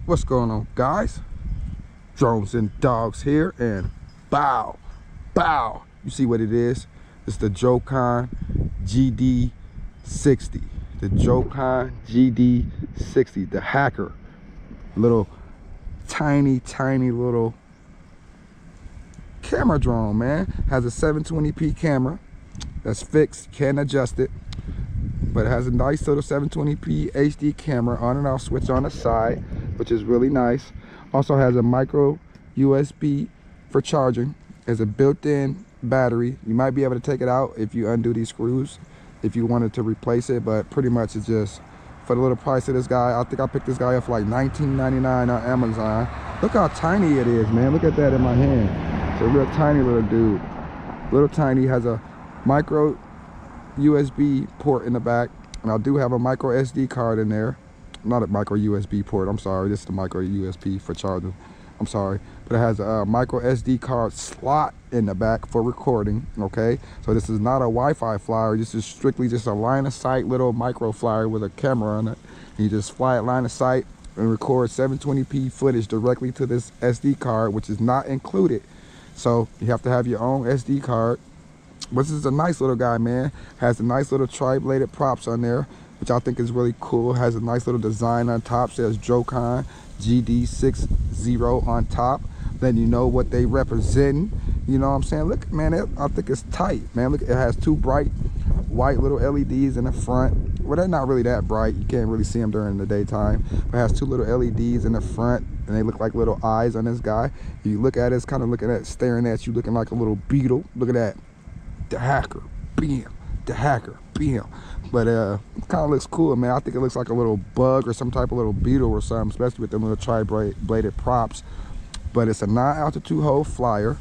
What's going on, guys? Drones and dogs here, and bow. You see what it is? It's the Drocon GD60. The Drocon GD60, the hacker. Little tiny little camera drone, man. Has a 720p camera that's fixed, can't adjust it, but it has a nice little 720p HD camera on and off switch on the side, which is really nice. Also has a micro USB for charging. There's a built-in battery. You might be able to take it out if you undo these screws if you wanted to replace it, but pretty much it's just for the little price of this guy. I think I picked this guy up for like $19.99 on Amazon. Look how tiny it is, man. Look at that in my hand. It's a real tiny little dude. Little tiny, has a micro USB port in the back, and I do have a micro SD card in there. Not a micro USB port, I'm sorry. This is the micro USB for charging. I'm sorry. But it has a micro SD card slot in the back for recording, okay? So this is not a Wi-Fi flyer. This is strictly just a line of sight little micro flyer with a camera on it. You just fly it line of sight and record 720p footage directly to this SD card, which is not included. So you have to have your own SD card. But this is a nice little guy, man. Has a nice little tri-bladed props on there, which I think is really cool. Has a nice little design on top. Says Drocon GD60 on top, letting you know what they represent. You know what I'm saying? Look, man, I think it's tight, man. Look, it has two bright white little LEDs in the front. Well, they're not really that bright. You can't really see them during the daytime. But it has two little LEDs in the front, and they look like little eyes on this guy. If you look at it, it's kind of looking at, staring at you, looking like a little beetle. Look at that. The hacker, bam. The hacker, bam. But it kind of looks cool, man. I think it looks like a little bug or some type of little beetle or something, especially with them little tri-bladed props. But it's a 9-altitude hole flyer,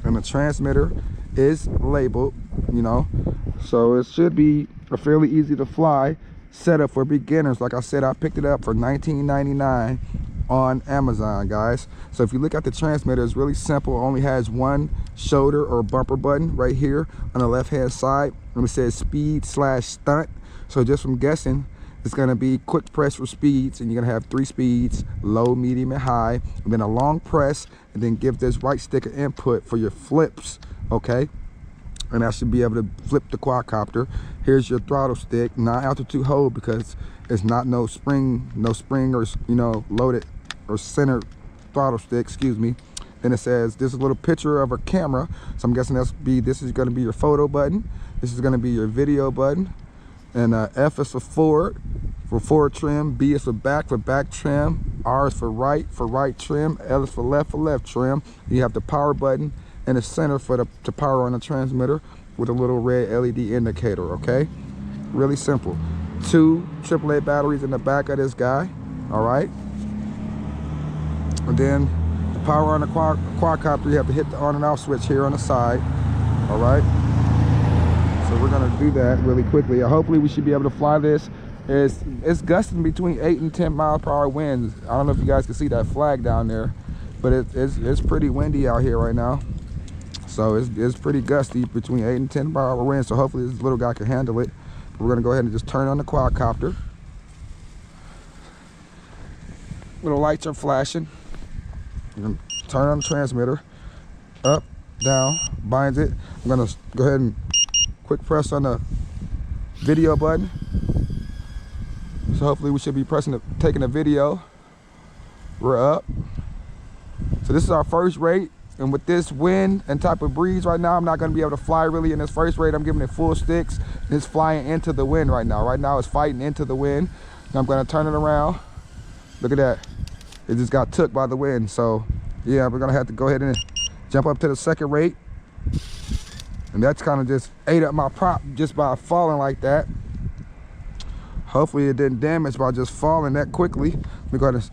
and the transmitter is labeled, you know, so it should be a fairly easy to fly setup for beginners. Like I said, I picked it up for $19.99 on Amazon, guys. So if you look at the transmitter, it's really simple. It only has one shoulder or bumper button right here on the left hand side, and it says speed/stunt. So just from guessing, it's going to be quick press for speeds, and you're going to have 3 speeds: low, medium, and high, and then a long press, and then give this right stick an input for your flips, okay? And that should be able to flip the quadcopter. Here's your throttle stick, 9-altitude hold, because it's not no spring or, you know, loaded or centered throttle stick, excuse me. Then it says this is a little picture of a camera, so I'm guessing this is going to be your photo button, this is going to be your video button, and F is for forward trim, B is for back trim, R is for right trim, L is for left trim. You have the power button in the center for to power on the transmitter with a little red LED indicator, okay? Really simple. 2 AAA batteries in the back of this guy, all right? And then the power on the quadcopter, you have to hit the on and off switch here on the side, all right? So we're gonna do that really quickly. Hopefully we should be able to fly this. It's gusting between 8 and 10 mile/hour winds. I don't know if you guys can see that flag down there, but it's pretty windy out here right now. So it's pretty gusty, between 8 and 10 mile/hour winds. So hopefully this little guy can handle it. We're gonna go ahead and just turn on the quadcopter. Little lights are flashing. We're gonna turn on the transmitter. Up, down, binds it. I'm gonna go ahead and quick press on the video button. So hopefully we should be taking a video. We're up. So this is our first rate. And with this wind and type of breeze right now, I'm not going to be able to fly really in this first rate. I'm giving it full sticks. It's flying into the wind right now. Right now it's fighting into the wind. Now I'm going to turn it around. Look at that. It just got took by the wind. So yeah, we're going to have to go ahead and jump up to the second rate. And that's kind of just ate up my prop just by falling like that. Hopefully it didn't damage by just falling that quickly. We're going to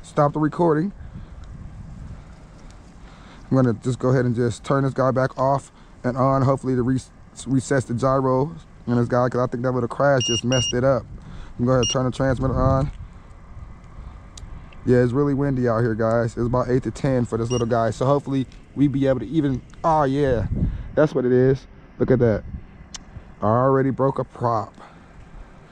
stop the recording. I'm gonna just go ahead and just turn this guy back off and on, hopefully to recess the gyro in this guy, because I think that little crash just messed it up. I'm gonna go ahead and turn the transmitter on. Yeah, it's really windy out here, guys. It's about 8 to 10 for this little guy. So hopefully we be able to even, oh yeah, that's what it is. Look at that. I already broke a prop.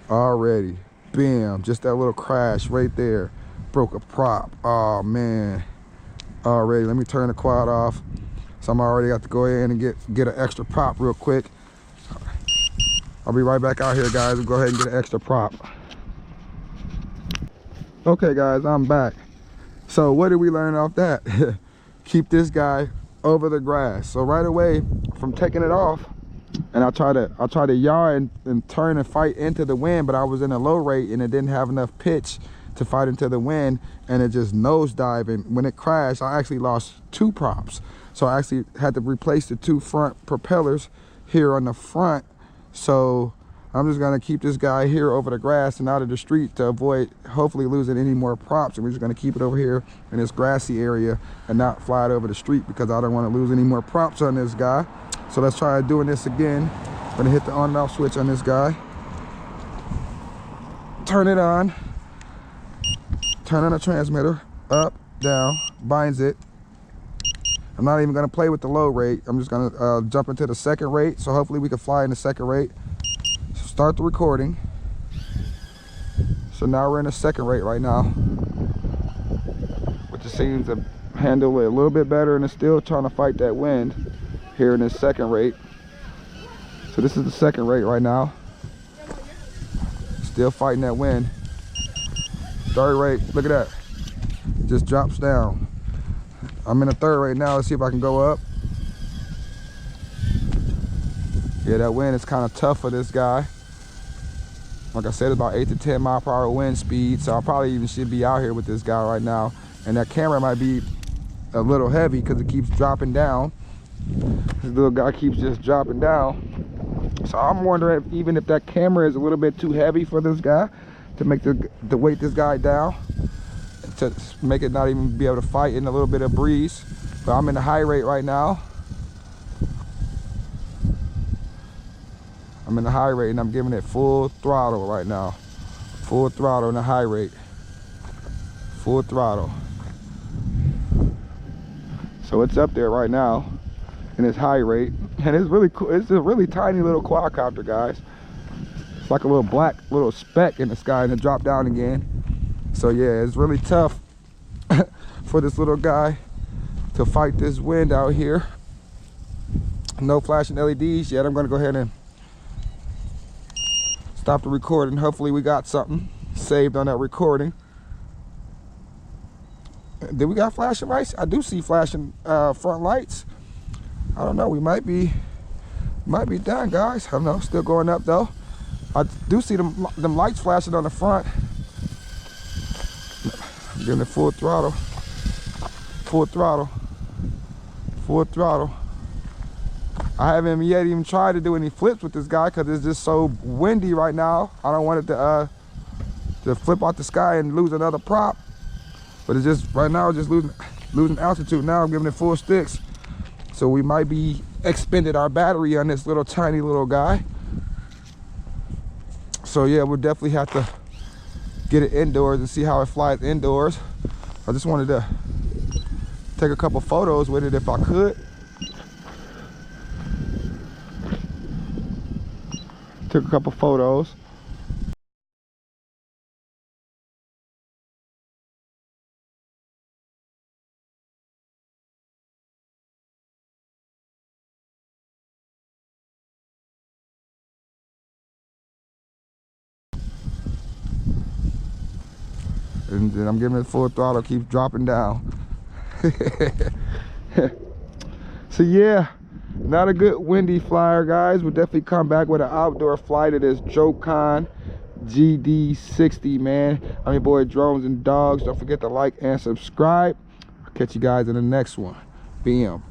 Already. Bam, just that little crash right there. Broke a prop. Oh man. Already, let me turn the quad off. So I'm already got to go in and get an extra prop real quick. I'll be right back out here, guys. We'll go ahead and get an extra prop. Okay guys, I'm back. So what did we learn off that? Keep this guy over the grass. So right away from taking it off, and I try to yaw and turn and fight into the wind, but I was in a low rate and it didn't have enough pitch to fight into the wind, and it just nosedived. And when it crashed, I actually lost 2 props. So I actually had to replace the 2 front propellers here on the front. So I'm just gonna keep this guy here over the grass and out of the street to avoid hopefully losing any more props. And we're just gonna keep it over here in this grassy area and not fly it over the street, because I don't wanna lose any more props on this guy. So let's try doing this again. I'm gonna hit the on and off switch on this guy. Turn it on. Turn on the transmitter, up, down, binds it. I'm not even gonna play with the low rate. I'm just gonna jump into the second rate. So hopefully we can fly in the second rate. So start the recording. So now we're in the second rate right now, which just seems to handle it a little bit better, and it's still trying to fight that wind here in this second rate. So this is the second rate right now. Still fighting that wind. Third rate, look at that. Just drops down. I'm in the third rate now. Let's see if I can go up. Yeah, that wind is kind of tough for this guy. Like I said, about 8 to 10 mile per hour wind speed. So I probably even should be out here with this guy right now. And that camera might be a little heavy because it keeps dropping down. This little guy keeps just dropping down. So I'm wondering even if that camera is a little bit too heavy for this guy to make the weight this guy down, to make it not even be able to fight in a little bit of breeze. But I'm in the high rate right now. I'm in the high rate and I'm giving it full throttle right now. Full throttle in the high rate. Full throttle. So it's up there right now in its high rate. And it's really cool. It's a really tiny little quadcopter, guys. It's like a little black little speck in the sky, and it dropped down again. So yeah, it's really tough for this little guy to fight this wind out here. No flashing LEDs yet. I'm gonna go ahead and stop the recording. Hopefully we got something saved on that recording. Did we got flashing lights? I do see flashing front lights. I don't know, we might be done, guys. I don't know, still going up though. I do see them lights flashing on the front. I'm giving it full throttle. Full throttle. Full throttle. I haven't yet even tried to do any flips with this guy because it's just so windy right now. I don't want it to flip out the sky and lose another prop. But it's just, right now, just losing altitude. Now I'm giving it full sticks. So we might be expended our battery on this little tiny little guy. So yeah, we'll definitely have to get it indoors and see how it flies indoors. I just wanted to take a couple photos with it if I could. Took a couple photos. And then I'm giving it full throttle, keeps dropping down. So yeah, not a good windy flyer, guys. We'll definitely come back with an outdoor flight of this Drocon GD60, man. I'm your boy Drones and Dogs. Don't forget to like and subscribe. I'll catch you guys in the next one. BM.